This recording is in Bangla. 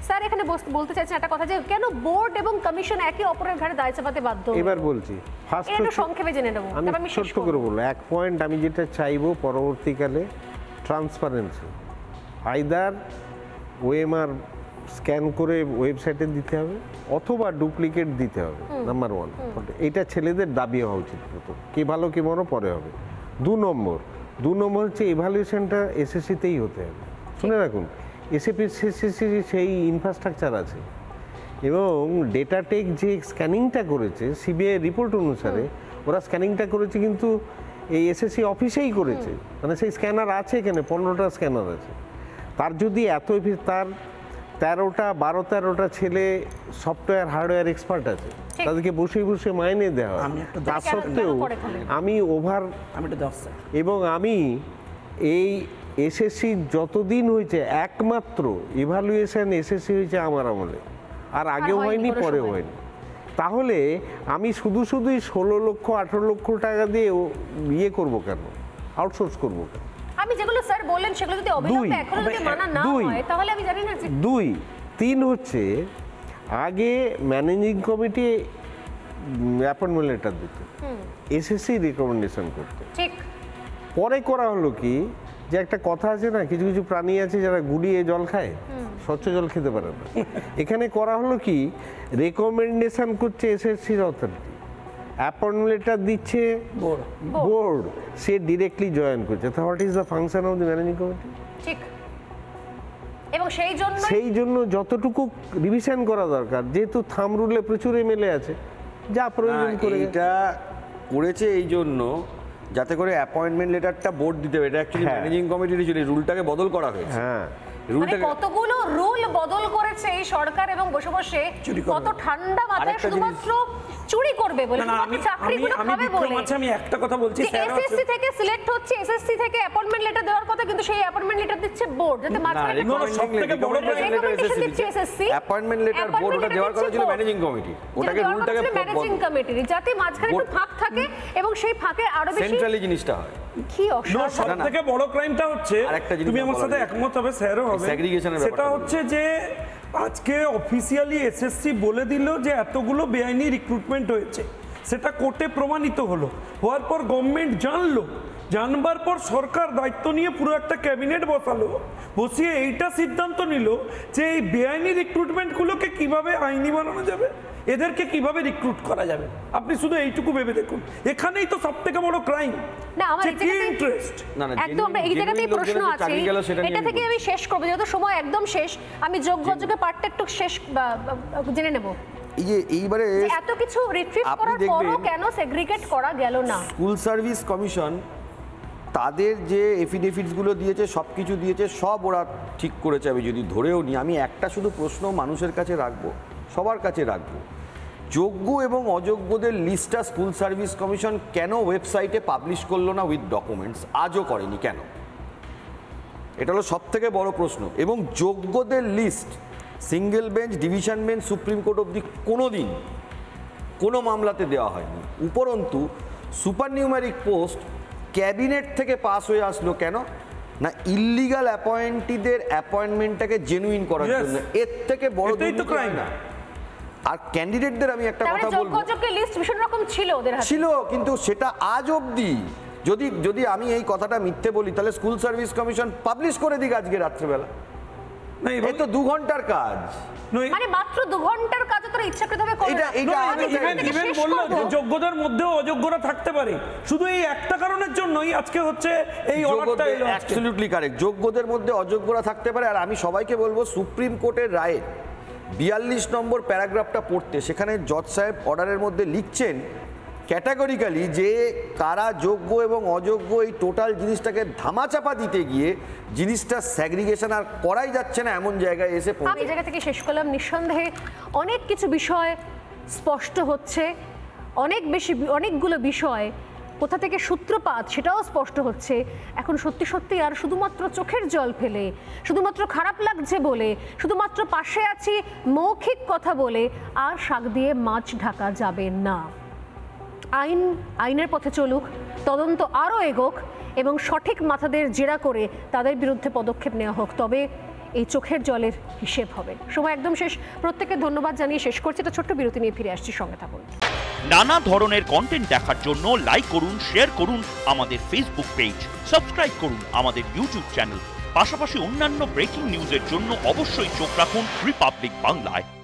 স্যার এখানে বলতে চাইছেন একটা কথা যে কেন বোর্ড এবং কমিশন একে অপরের ঘাড়ে দায় চাপাতে বাধ্য? এবার বলছি ফার্স্ট একটু সংক্ষেপে জেনে নেব, আমি ছোট্ট করে বলবো। এক পয়েন্ট আমি যেটা চাইবো পরবর্তীকালে ট্রান্সপারেন্সি, আইদার ওএমআর স্ক্যান করে ওয়েবসাইটে দিতে হবে অথবা ডুপ্লিকেট দিতে হবে, নাম্বার ওয়ান। এটা ছেলেদের দাবি হওয়া উচিত, কে ভালো কে বড় পরে হবে। দু নম্বর হচ্ছে এভালুয়েশনটা এসএসসিতেই হতে হবে। শুনে রাখুন, এসএসসি সেই ইনফ্রাস্ট্রাকচার আছে এবং ডেটাটেক যে স্ক্যানিংটা করেছে সিবিআই রিপোর্ট অনুসারে ওরা স্ক্যানিংটা করেছে কিন্তু এই এসএসসি অফিসেই করেছে, মানে সেই স্ক্যানার আছে এখানে 15টা স্ক্যানার আছে। তার যদি এত তার 13টা ছেলে সফটওয়্যার হার্ডওয়্যার এক্সপার্ট আছে, তাদেরকে বসে বসে মাইনে দেওয়া হয়। তা সত্ত্বেও আমি এবং আমি এই এসএসসি যতদিন হয়েছে একমাত্র ইভালুয়েশন এসএসসি হয়েছে আমার আমলে, আর আগেও হয়নি পরেও হয়নি। তাহলে আমি শুধুই 16 লক্ষ 18 লক্ষ টাকা দিয়ে ইয়ে করবো কেন, আউটসোর্স করবো কেন? আমি যেগুলো স্যার বললেন সেগুলো যদি অবিলম্বে এখনো যদি মানা না হয় তাহলে আমি জানি না যে 2 3 হচ্ছে আগে ম্যানেজিং কমিটি অ্যাপয়েন্টমেন্ট লেটার দিত, এসএসসি রিকমেন্ডেশন করতে। ঠিক পরে করা হলো কি যে একটা কথা আছে না, কিছু কিছু প্রাণী আছে যারা গুলিয়ে জল খায়, স্বচ্ছ জল খেতে পারে না। এখানে করা হলো কি রেকমেন্ডেশন করছে এসএসসির অথরিটি, অ্যাপয়েন্টমেন্ট লেটার দিচ্ছে বোর্ড, সে ডিরেক্টলি জয়েন করছে। তো what is the function of the managing committee? ঠিক। এবং সেই জন্য যতটুকু রিভিশন করা দরকার, যেহেতু থাম রুলে প্রচুর এমএলএ আছে, যা প্রয়োজন করে এটা করেছে এই জন্য যাতে করে অ্যাপয়েন্টমেন্ট লেটারটা বোর্ড দিতে হবে। এটা অ্যাকচুয়ালি ম্যানেজিং কমিটির ছিল, রুলটাকে বদল করা হয়েছে। হ্যাঁ, কতগুলো রুল বদল করেছে এই সরকার এবং বসে বসে কত ঠান্ডা মাথায় শুধুমাত্র চুরি করবে বলে, চাকরিগুলো খাবে বলে। আমি একটা কথা বলছি, এসএসসি থেকে সিলেক্ট হচ্ছে, এসএসসি থেকে অ্যাপয়েন্টমেন্ট লেটার দেওয়ার কথা, কিন্তু সেই অ্যাপয়েন্টমেন্ট লেটার দিচ্ছে বোর্ড, যাতে মাঝখানে সবথেকে বড় অ্যাপয়েন্টমেন্ট লেটার বোর্ড ওটা দেওয়ার কথা ছিল ম্যানেজিং কমিটি, ওটাকে রুলটাকে ম্যানেজিং কমিটির, যাতে মাঝখানে একটু ফাঁক থাকে এবং সেই ফাঁকে আরো বেশি সেন্ট্রালি জিনিসটা হয়। কি অসাধারণ! সবথেকে বড় ক্রাইমটা হচ্ছে, তুমি আমার সাথে একমত হবে, স্যারও হবে, সেটা হচ্ছে যে আজকে অফিসিয়ালি এসএসসি বলে দিল যে এতগুলো বেআইনি রিক্রুটমেন্ট হয়েছে, সেটা কোর্টে প্রমাণিত হলো। হওয়ার পর গভর্নমেন্ট জানবার পর সরকার দায়িত্ব নিয়ে পুরো একটা ক্যাবিনেট বসিয়ে এইটা সিদ্ধান্ত নিল যে এই বেআইনি রিক্রুটমেন্টগুলোকে কিভাবে আইনি বানানো যাবে, এদেরকে কিভাবে রিক্রুট করা যাবে। আপনি শুধু এইটুকু ভেবে দেখুন, এখানেই তো সবথেকে বড় ক্রাইম। না, আমার ইন্টারেস্ট একদম, আমরা এই জায়গাতেই প্রশ্ন আছে, এটা থেকে আমি শেষ করব, যেহেতু সময় একদম শেষ। আমি যোগ্য পার্টটা একটু শেষ জেনে নেব। এইবারে এত কিছু রিট্রিভ করার পরও কেন সেগ্রিগেট করা গেল না? স্কুল সার্ভিস কমিশন তাদের যে এফিডেভিটসগুলো দিয়েছে, সব কিছু দিয়েছে, সব ওরা ঠিক করেছে। আমি যদি ধরেও নিই, আমি একটা শুধু প্রশ্ন মানুষের কাছে রাখবো, সবার কাছে রাখবো, যোগ্য এবং অযোগ্যদের লিস্টটা স্কুল সার্ভিস কমিশন কেন ওয়েবসাইটে পাবলিশ করলো না উইথ ডকুমেন্টস? আজও করেনি কেন? এটা হলো সব থেকে বড় প্রশ্ন। এবং যোগ্যদের list single bench, division bench, supreme court অবধি কোনোদিন কোনো মামলাতে দেওয়া হয়নি। উপরন্তু সুপার নিউমেরিক পোস্ট ক্যাবিনেট থেকে পাস হয়ে আসলো কেন না? ইল্লিগাল অ্যাপয়েন্টিদের অ্যাপয়েন্টমেন্টটাকে জেনুইন করার জন্য। এর থেকে বড় দুর্নীতি না। আর ক্যান্ডিডেটদের আমি একটা কথা বলবো, লিস্ট ভীষণ রকম ছিল ওদের হাতে, ছিল, কিন্তু সেটা আজ অবধি যদি আমি এই কথাটা মিথ্যে বলি, তাহলে স্কুল সার্ভিস কমিশন পাবলিশ করে দিক আজকে রাত্রেবেলা। এই তো 2 ঘন্টার কাজ, মানে মাত্র 2 ঘন্টার কাজ তোরা ইচ্ছাকৃতভাবে করে না। ইভেন বললো যে যোগ্যদের মধ্যেও অযোগ্যরা থাকতে পারে, শুধু এই একটা কারণের জন্যই আজকে হচ্ছে এই অর্ডারটা এলো। অ্যাবসলিউটলি কারেক্ট, যোগ্যদের মধ্যে অযোগ্যরা থাকতে পারে। আর আমি সবাইকে বলবো সুপ্রিম কোর্টের রায়ে 42 নম্বর প্যারাগ্রাফটা পড়তে। সেখানে জজ সাহেব অর্ডারের মধ্যে লিখছেন ক্যাটাগরিক্যালি যে কারা যোগ্য এবং অযোগ্য, এই টোটাল জিনিসটাকে ধামাচাপা দিতে গিয়ে জিনিসটা স্যাগ্রিগেশন আর করাই যাচ্ছে না, এমন জায়গায় এসে আমি এই জায়গা থেকে শেষ করলাম। নিঃসন্দেহে অনেক কিছু বিষয় স্পষ্ট হচ্ছে, অনেকগুলো বিষয় কোথা থেকে সূত্রপাত সেটাও স্পষ্ট হচ্ছে। এখন সত্যি আর শুধুমাত্র চোখের জল ফেলে, শুধুমাত্র খারাপ লাগছে বলে, শুধুমাত্র পাশে আছি মৌখিক কথা বলে আর শাক দিয়ে মাছ ঢাকা যাবে না। আইনের পথে চলুক, তদন্ত আরও এগোক এবং সঠিক মাথাদের জেরা করে তাদের বিরুদ্ধে পদক্ষেপ নেওয়া হোক। তবে এই চোখের জলের হিসেব হবে। সময় একদম শেষ, প্রত্যেককে ধন্যবাদ জানিয়ে শেষ করছি। একটা ছোট্ট বিরতি নিয়ে ফিরে আসছি, সঙ্গে থাকুন। নানা ধরনের কন্টেন্ট দেখার জন্য লাইক করুন, শেয়ার করুন আমাদের ফেসবুক পেজ, সাবস্ক্রাইব করুন আমাদের ইউটিউব চ্যানেল। পাশাপাশি অন্যান্য ব্রেকিং নিউজের জন্য অবশ্যই চোখ রাখুন রিপাবলিক বাংলায়।